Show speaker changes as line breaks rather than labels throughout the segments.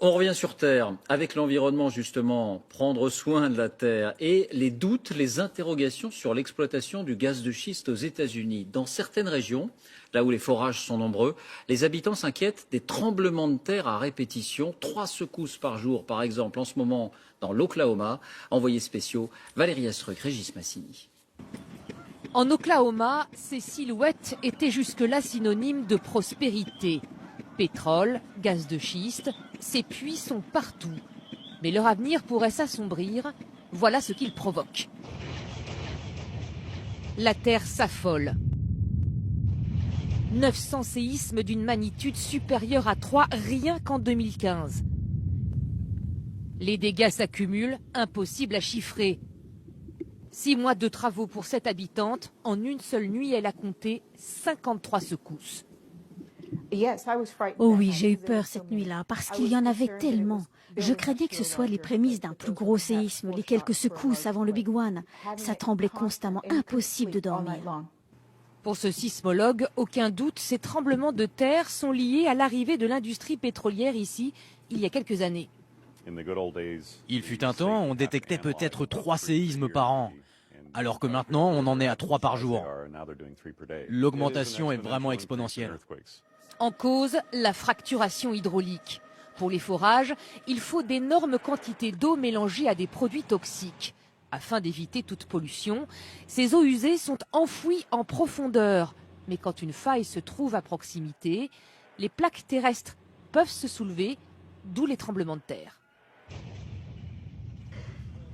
On revient sur Terre, avec l'environnement justement, prendre soin de la Terre et les doutes, les interrogations sur l'exploitation du gaz de schiste aux États-Unis. Dans certaines régions, là où les forages sont nombreux, les habitants s'inquiètent des tremblements de terre à répétition, 3 secousses par jour par exemple en ce moment dans l'Oklahoma. Envoyés spéciaux, Valérie Astruc, Régis Massini.
En Oklahoma, ces silhouettes étaient jusque-là synonymes de prospérité. Pétrole, gaz de schiste, ces puits sont partout. Mais leur avenir pourrait s'assombrir. Voilà ce qu'ils provoquent. La Terre s'affole. 900 séismes d'une magnitude supérieure à 3 rien qu'en 2015. Les dégâts s'accumulent, impossible à chiffrer. 6 mois de travaux pour cette habitante. En une seule nuit, elle a compté 53 secousses.
Oh oui, j'ai eu peur cette nuit-là parce qu'il y en avait tellement. Je craignais que ce soit les prémices d'un plus gros séisme, les quelques secousses avant le Big One. Ça tremblait constamment, impossible de dormir.
Pour ce sismologue, aucun doute, ces tremblements de terre sont liés à l'arrivée de l'industrie pétrolière ici, il y a quelques années.
Il fut un temps, on détectait peut-être 3 séismes par an, alors que maintenant, on en est à 3 par jour. L'augmentation est vraiment exponentielle.
En cause, la fracturation hydraulique. Pour les forages, il faut d'énormes quantités d'eau mélangées à des produits toxiques. Afin d'éviter toute pollution, ces eaux usées sont enfouies en profondeur. Mais quand une faille se trouve à proximité, les plaques terrestres peuvent se soulever, d'où les tremblements de terre.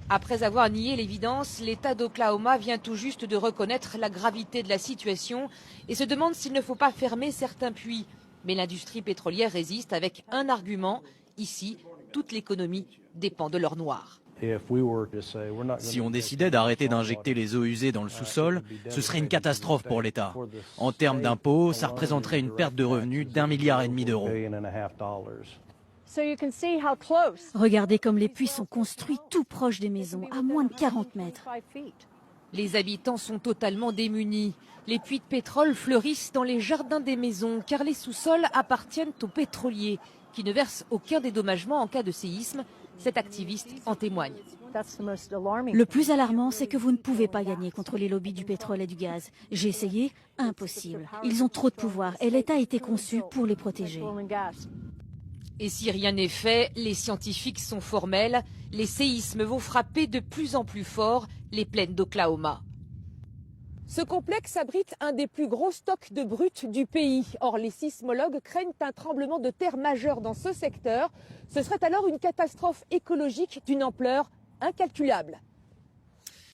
Après avoir nié l'évidence, l'État d'Oklahoma vient tout juste de reconnaître la gravité de la situation et se demande s'il ne faut pas fermer certains puits. Mais l'industrie pétrolière résiste avec un argument. Ici, toute l'économie dépend de l'or noir.
Si on décidait d'arrêter d'injecter les eaux usées dans le sous-sol, ce serait une catastrophe pour l'État. En termes d'impôts, ça représenterait une perte de revenus d'1,5 milliard d'euros.
Regardez comme les puits sont construits tout proche des maisons, à moins de 40 mètres.
Les habitants sont totalement démunis. Les puits de pétrole fleurissent dans les jardins des maisons car les sous-sols appartiennent aux pétroliers qui ne versent aucun dédommagement en cas de séisme. Cet activiste en témoigne.
Le plus alarmant, c'est que vous ne pouvez pas gagner contre les lobbies du pétrole et du gaz. J'ai essayé, impossible. Ils ont trop de pouvoir et l'État a été conçu pour les protéger.
Et si rien n'est fait, les scientifiques sont formels. Les séismes vont frapper de plus en plus fort les plaines d'Oklahoma. Ce complexe abrite un des plus gros stocks de brut du pays. Or, les sismologues craignent un tremblement de terre majeur dans ce secteur. Ce serait alors une catastrophe écologique d'une ampleur incalculable.